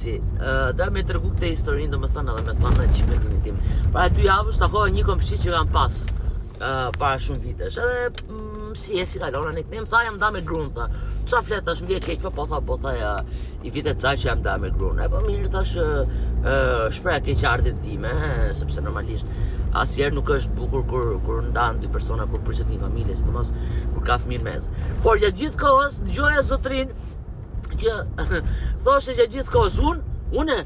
Dhe me të rëgu këte historinë, dhe me thënë edhe me thënë që mendimin tim. Pra 2 javësh takova një komshi që kam pas para shumë vitesh. Edhe si kalona ne këtem, tha jam da me grunë, tha. Qa fletash më vje keq, po tha i vitet saj që jam da me grunë. Po mirë thash shpreha keqardhjen time, sepse normalisht asnjëherë nuk është bukur kur ndahen 2 persona, kur prishet një familje, sidomos kur ka fëmijë në mes. Por gjatë gjithë kohës dëgjoja zotrin që thoshe që gjithë kohës unë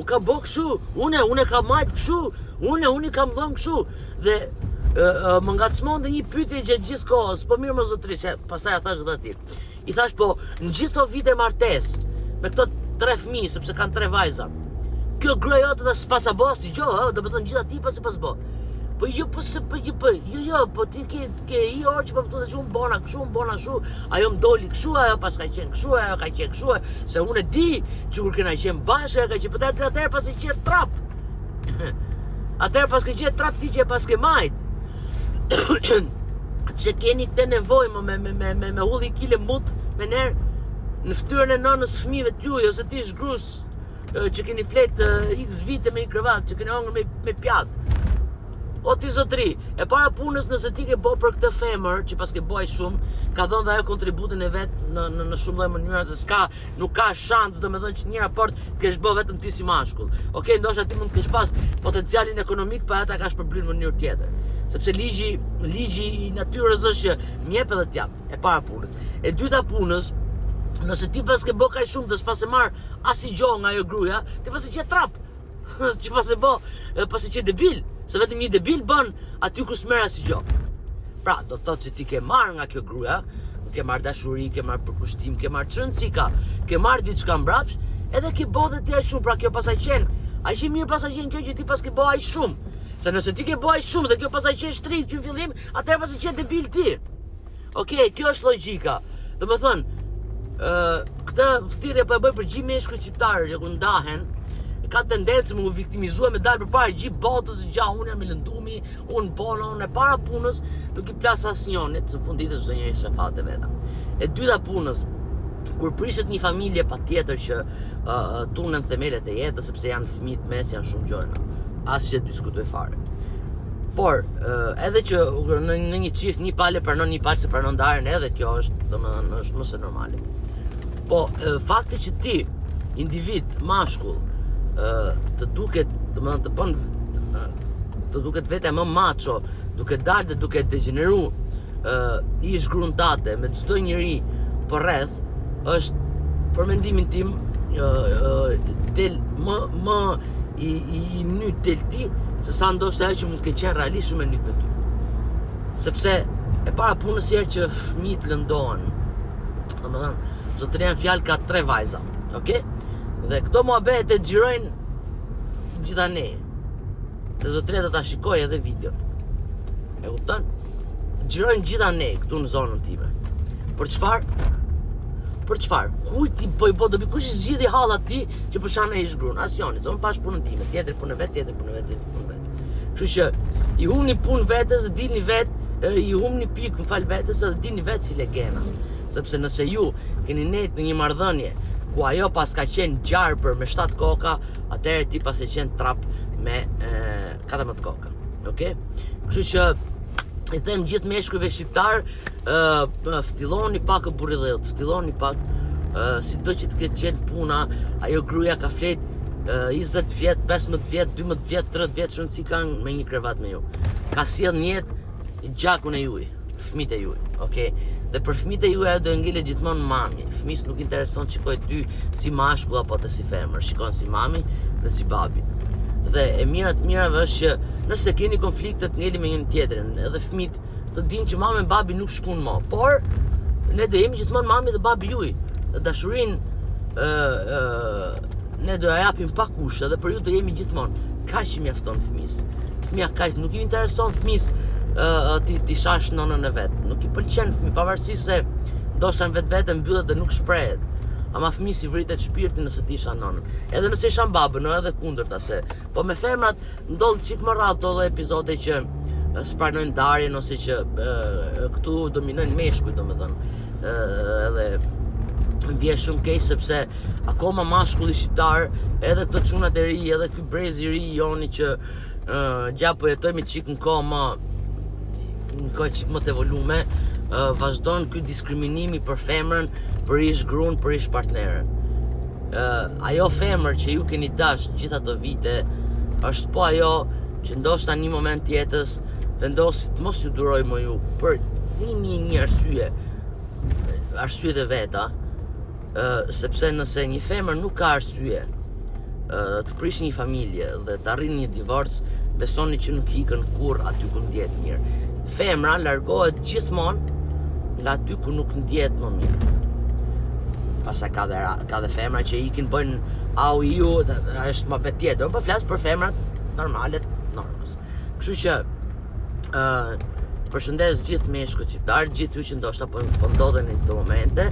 kam bo këshu, unë kam majt këshu, unë kam dhënë këshu. Dhe më ngacmon dhe një pyetje që gjithë kohës, po mirë më zotri, që pastaj a thash edhe ti. I thash po, në gjithë to vite martes, me këto 3 fëmijë, sepse kanë 3 vajza, kjo gruaja jote dhe s'pas a bo si gjo, do të thënë gjitha ti pas e pas bo. Po ti ke i orë që po më të dhe që unë bona këshu, unë bona shu, ajo më doli këshu, ajo pas ka qenë këshu, ajo ka qenë këshu, se unë e di që kur kena qenë bashkë, ajo ka qenë, për atëherë pas e qenë trap. Atëherë pas ke qenë trap ti që e pas ke majt. Që keni këte nevoj me hulli kile mut, me nërë në ftyrën e nënës fëmijëve t'juj, ose ti shgrus që keni flet x vite me një krevat, që keni hongër me pjatë. O ti zotri, e para punës nëse ti ke bo për këtë femër, që pas ke boj shumë, ka dhënë dhe ajo kontributin e vetë në shumë lloj mënyra, se nuk ka shans, do me thënë që një raport kesh bë vetëm ti si mashkull. Okej, ndoshta ti mund të kesh pas potencialin ekonomik, pa ata ka shpërblyr në mënyrë tjetër. Sepse ligji i natyrës është që m'jep edhe t'jap, e para punës. E dyta punës, nëse ti pas ke bë kaq shumë dhe s'pas e marr as i gjo nga ajo gruaja, ti pas e qe trap. Që pas e bë, pas e qe debil. Se vetëm një debil bën aty ku s'merr asgjë gjo. Pra, do të thotë që ti ke marr nga kjo gruaja, ke marr dashuri, ke marr përkushtim, ke marr çrëndësika, ke marr diçka mbrapsht, edhe ke bë dhe ti aq shumë, pra kjo pas aq qen. Aq i mirë pas aq qen kjo që ti pas ke bë aq shumë. Se nëse ti ke bë aq shumë dhe kjo pas aq qen shtrit që në fillim, atëherë pas e qen debil ti. Okej, kjo është logjika. Domethënë, këtë thirrje po e bëj për gjithë meshkujt shqiptarë që ku ndahen, ka tendencë më viktimizua me dalë përpara gjithë botës, unë jam i lëndumi, unë bona, unë e para punës, nuk i plas asnjënit, së fundit është çdo njeri shefat e veta. E dyta punës, kur prishet një familje patjetër që tunen themelet e jetës, sepse janë fëmijë të mes, janë shumë gjëra. Asgjë diskutoj fare. Por, edhe që në një çift një palë pranon një palë se pranon ndarjen, edhe kjo është, domethënë, është më se normale. Po, fakti që ti, individ, mashkull, të duket, domethënë të duket vete më macho, duke dalë dhe duke degeneru ish gruntate me çdo njeri për rreth, është për mendimin tim del më i nyt del ti, se sa ndoshta ajo që mund të ketë qenë realisht shumë e nyt me ty. Sepse e para punës herë që fëmijët lëndohen, domethënë zotëria në fjalë ka 3 vajza, okay? Dhe këto muhabete e xhirojnë gjitha ne. Dhe zotëria do ta shikoj edhe videon. E kupton? Xhirojnë gjitha ne këtu në zonën time. Për çfarë? Për çfarë? Kujt ti po i bë dobi, kush i zgjidhi hallat ti që përshane ish gruan? Asnjëri, zon pash punën time, tjetër punë vet, tjetër punë vet. Kështu që i humni punë vetes, dilni vet, i humni pikë, më fal vetes, edhe dilni vet si legena. Sepse nëse ju keni net në një marrëdhënie ku ajo pas ka qenë gjarpër me 7 koka, atëherë ti pas e qenë trap me 14 koka. Okej? Kështu që i them gjithë meshkujve shqiptar, ftilloni pak burrilleut, ftilloni pak, sido që të ketë qenë puna, ajo gruaja ka flet 20 vjet, 15 vjet, 12 vjet, 30 vjet shëndësi kanë me një krevat me ju. Ka sjell në jetë gjakun e juaj, fëmijët e juaj, okay? Dhe për fëmijët e juaj ajo do ngelet gjithmonë mami. Fëmijës nuk intereson të shikojë ty si mashkull apo të si femër, shikon si mami dhe si babi. Dhe e mira të mirave është që nëse keni konflikte të ngeli me njëri tjetrin, edhe fëmijët të dinë që mami dhe babi nuk shkon më, por ne do jemi gjithmonë mami dhe babi juaj. Dashurinë ne do ja japim pa kushte dhe për ju do jemi gjithmonë. Kaq që mjafton fëmijës. Fëmia kaq nuk i intereson fëmijës ti shash nonën e vet. Nuk i pëlqen fëmijë, pavarësisht se ndoshta vetvete mbyllet dhe nuk shprehet. Ama fëmijës i vritet shpirti nëse ti isha nonën. Edhe nëse isha babën, edhe kundërta se. Po me femrat ndodh çik më rrallë ato epizode që spranojnë ndarjen ose që këtu dominojnë meshkujt, domethënë. Edhe më vjen shumë keq sepse akoma mashkulli shqiptar, edhe këto çunat e ri, edhe ky brezi i ri joni që gjapo po jetojmë çik në kohë çik më të evolume, vazhdon ky diskriminimi për femrën, për ish gruan, për ish partnerën. Ajo femër që ju keni dash gjitha ato vite, është po ajo që ndoshta një moment jetës vendosit mos ju duroj më ju për një arsye të veta, sepse nëse një femër nuk ka arsye të prish një familje dhe të arrin një divorc, besoni që nuk ikën kurrë aty ku ndjet mirë. Femra largohet gjithmonë nga aty ku nuk ndjet më mirë. Pastaj ka dhe femra që ikin bëjnë au ju, është më vetë tjetër. Po flas për femrat normale, normës. Kështu që përshëndes gjithë meshkujt shqiptar, gjithë ju që ndoshta po ndodhen në këto momente,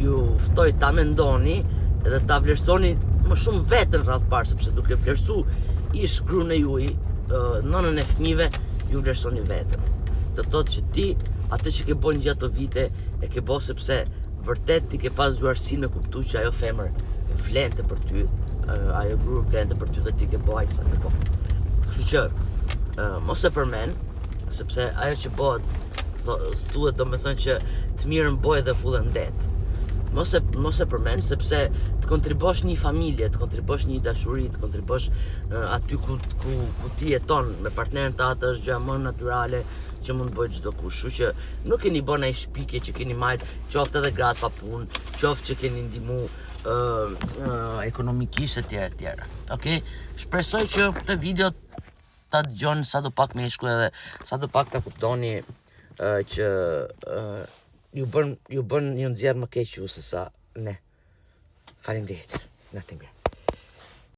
ju ftoj ta mendoni edhe ta vlerësoni më shumë veten rreth parë, sepse duke vlerësu ish gruan e juaj, nënën e fëmijëve, ju vlerësoni veten. Do thotë që ti atë që ke bën gjatë ato vite e ke bë sepse vërtet ti ke pas duarsi me kuptu që ajo femër vlente për ty, ajo grua vlente për ty dhe ti ke bëj sa ke bë. Kështu që mos e përmend, sepse ajo që bëhet thuhet domethënë që të mirën bëj dhe fullën det. Mos e përmend sepse të kontribosh një familje, të kontribosh një dashuri, të kontribosh aty ku ti jeton me partnerin tatë është gjë më natyrale që mund të bëjë çdo kush. Kështu që nuk keni bën ai shpikje që keni marrë, qoftë edhe gratë pa punë, qoftë që keni ndihmu ekonomikisht etj. Okej, shpresoj që këtë video ta dëgjoni sadopak meshkuj edhe sadopak ta kuptoni që ju nxjerr më keq ju se sa ne. Faleminderit. Natë mirë.